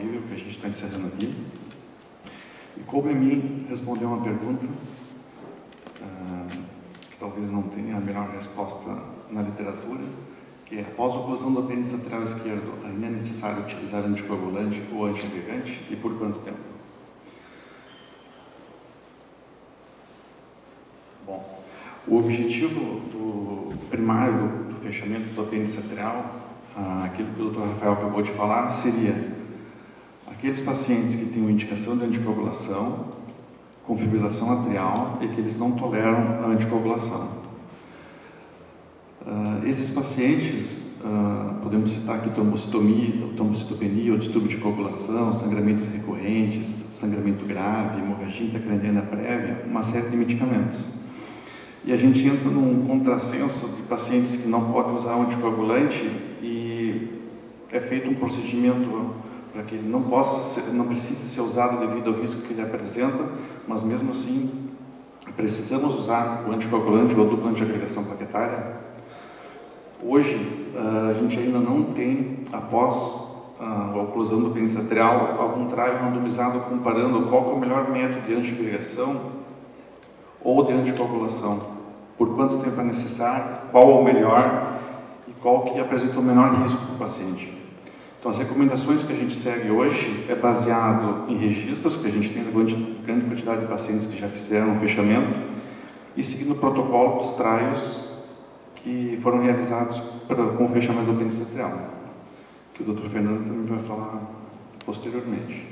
horrível que a gente está encerrando aqui. E coube a mim responder uma pergunta que talvez não tenha a melhor resposta na literatura, que é: após a oclusão do apêndice lateral esquerdo, ainda é necessário utilizar anticoagulante ou antiagregante e por quanto tempo? Bom, o objetivo primário do fechamento do apêndice lateral, aquilo que o Dr. Rafael acabou de falar, seria aqueles pacientes que têm uma indicação de anticoagulação, com fibrilação atrial e que eles não toleram a anticoagulação. Esses pacientes, podemos citar aqui trombocitopenia ou distúrbio de coagulação, sangramentos recorrentes, sangramento grave, hemorragia intracraniana prévia, uma série de medicamentos. E a gente entra num contrassenso de pacientes que não podem usar o anticoagulante e é feito um procedimento para que ele não precise ser usado devido ao risco que ele apresenta, mas mesmo assim precisamos usar o anticoagulante ou a dupla antiagregação plaquetária. Hoje a gente ainda não tem, após a oclusão do apêndice lateral, algum trial randomizado comparando qual é o melhor método de antiagregação ou de anticoagulação, por quanto tempo é necessário, qual é o melhor e qual que apresenta o menor risco para o paciente. Então, as recomendações que a gente segue hoje é baseado em registros, que a gente tem uma grande quantidade de pacientes que já fizeram o fechamento, e seguindo o protocolo dos trials que foram realizados com o fechamento do apêndice lateral, que o Dr. Fernando também vai falar posteriormente.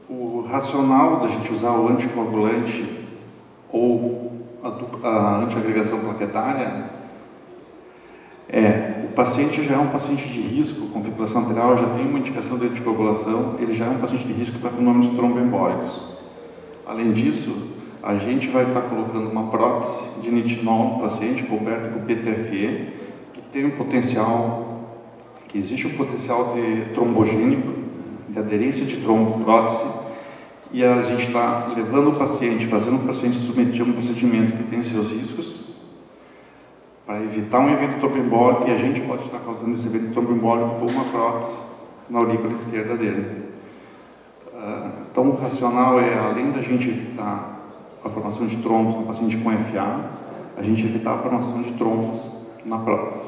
O racional da gente usar o anticoagulante ou a antiagregação plaquetária o paciente já é um paciente de risco com fibrilação atrial, já tem uma indicação de anticoagulação, ele já é um paciente de risco para fenômenos tromboembólicos. Além disso, a gente vai estar colocando uma prótese de nitinol no paciente coberta com PTFE, que tem um potencial, que existe um potencial de trombogênico, de aderência de prótese, e a gente está levando o paciente, fazendo o paciente submeter a um procedimento que tem seus riscos, para evitar um evento tromboembólico, e a gente pode estar causando esse evento tromboembólico com uma prótese na aurícula esquerda dele. Então, o racional é, além da gente evitar a formação de trombos no paciente com FA, a gente evitar a formação de trombos na prótese.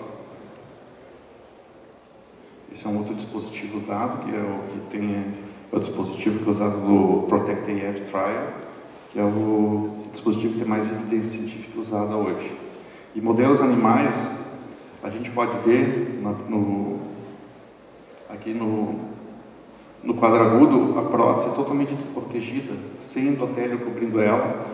Esse é um outro dispositivo usado, que é o dispositivo que é usado no PROTECT-AF Trial, que é o dispositivo que tem mais evidência científica usada hoje. E modelos animais, a gente pode ver aqui no quadragudo, a prótese é totalmente desprotegida, sem endotélio cobrindo ela,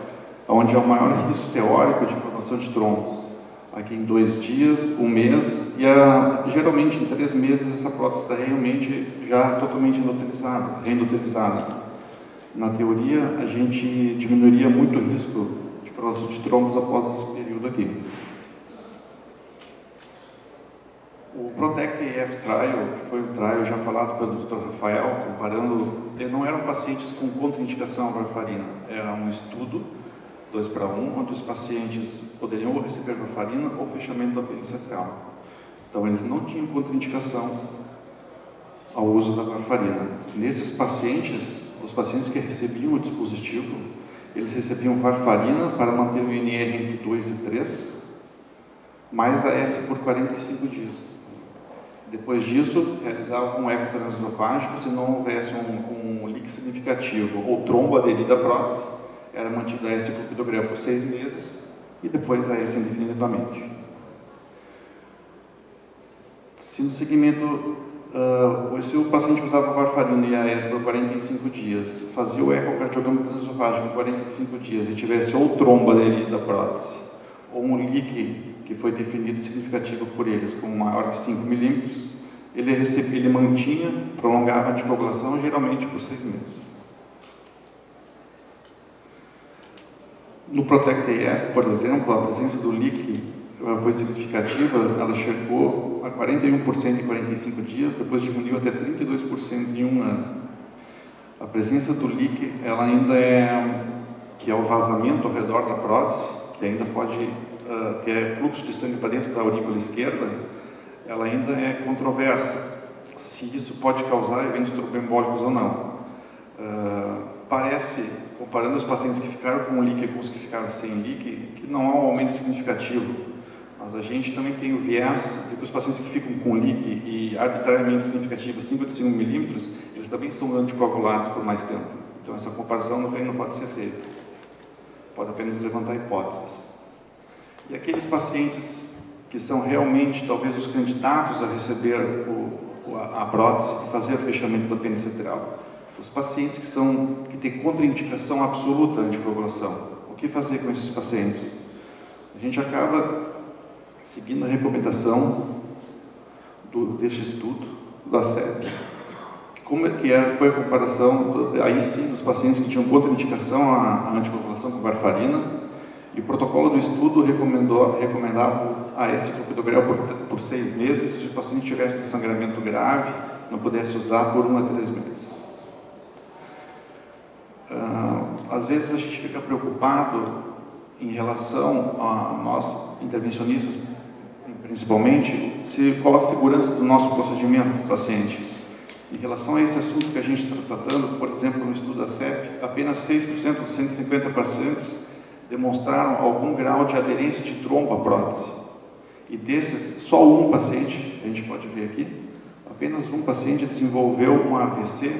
onde é o maior risco teórico de formação de trombos. Aqui em 2 dias, 1 mês, e geralmente em 3 meses essa prótese está realmente já totalmente reendotelizada. Na teoria, a gente diminuiria muito o risco de formação de trombos após esse período aqui. O PROTECT-AF Trial, que foi um trial já falado pelo Dr. Rafael, comparando, não eram pacientes com contraindicação à varfarina, era um estudo 2:1, onde os pacientes poderiam ou receber varfarina ou fechamento do apêndice lateral. Então, eles não tinham contraindicação ao uso da varfarina. Nesses pacientes, os pacientes que recebiam o dispositivo, eles recebiam varfarina para manter o INR entre 2 e 3, mais AS por 45 dias. Depois disso, realizavam um eco transesofágico se não houvesse um leak significativo ou trombo aderido à prótese, era mantida a AS clopidogrel por 6 meses e depois a AS indefinidamente. Se no segmento, se o paciente usava varfarina e AS por 45 dias, fazia o ecocardiograma transesofágico em 45 dias e tivesse ou trombo aderido à prótese ou um leak que foi definido significativo por eles como maior que 5 milímetros, ele mantinha, prolongava a anticoagulação geralmente por 6 meses. No PROTECT-AF, por exemplo, a presença do leak foi significativa, ela chegou a 41% em 45 dias, depois diminuiu até 32% em 1 ano. A presença do leak, ela ainda que é o vazamento ao redor da prótese, que ainda pode ter fluxo de sangue para dentro da aurícula esquerda, ela ainda é controversa. se isso pode causar eventos tromboembólicos ou não. Parece, comparando os pacientes que ficaram com leak com os que ficaram sem leak, que não há um aumento significativo. Mas a gente também tem o viés de que os pacientes que ficam com leak e arbitrariamente significativo, 55 milímetros, eles também são anticoagulados por mais tempo. Então essa comparação também não pode ser feita. Pode apenas levantar hipóteses. E aqueles pacientes que são realmente, talvez, os candidatos a receber a prótese e fazer o fechamento do apêndice lateral. Os pacientes que têm contraindicação absoluta à anticoagulação. O que fazer com esses pacientes? A gente acaba seguindo a recomendação deste estudo, da CEP, foi a comparação, aí sim, dos pacientes que tinham contraindicação à anticoagulação com varfarina, e o protocolo do estudo recomendava a AS clopidogrel por 6 meses, se o paciente tivesse sangramento grave, não pudesse usar por 1 a 3 meses. Às vezes a gente fica preocupado em relação a nós, intervencionistas, principalmente, qual a segurança do nosso procedimento do paciente. Em relação a esse assunto que a gente está tratando, por exemplo, no estudo da CEP, apenas 6% dos 150 pacientes demonstraram algum grau de aderência de trombo à prótese. E desses, só um paciente, a gente pode ver aqui, apenas um paciente desenvolveu um AVC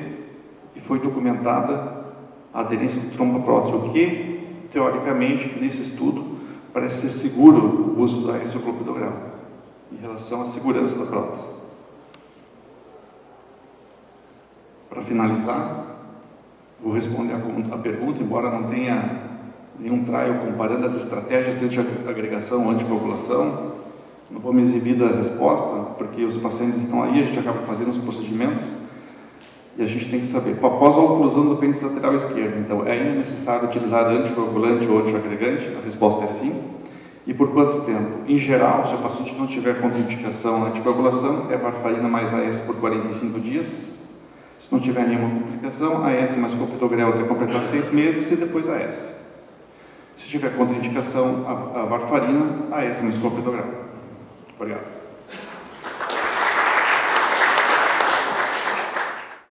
e foi documentada a aderência do trombo à prótese, o que, teoricamente, nesse estudo, parece ser seguro o uso da AS clopidogrel em relação à segurança da prótese. Para finalizar, vou responder a pergunta, embora não tenha nenhum trial comparando as estratégias de agregação ou anticoagulação. Não vou me exibir da resposta, porque os pacientes estão aí, a gente acaba fazendo os procedimentos e a gente tem que saber. Após a oclusão do apêndice lateral esquerdo, então, é ainda necessário utilizar anticoagulante ou antiagregante? A resposta é sim. E por quanto tempo? Em geral, se o paciente não tiver contraindicação à anticoagulação, é varfarina mais AS por 45 dias. Se não tiver nenhuma complicação, AS mais clopidogrel até completar 6 meses e depois AS. Se tiver contraindicação a varfarina, AS mais clopidogrel. Obrigado.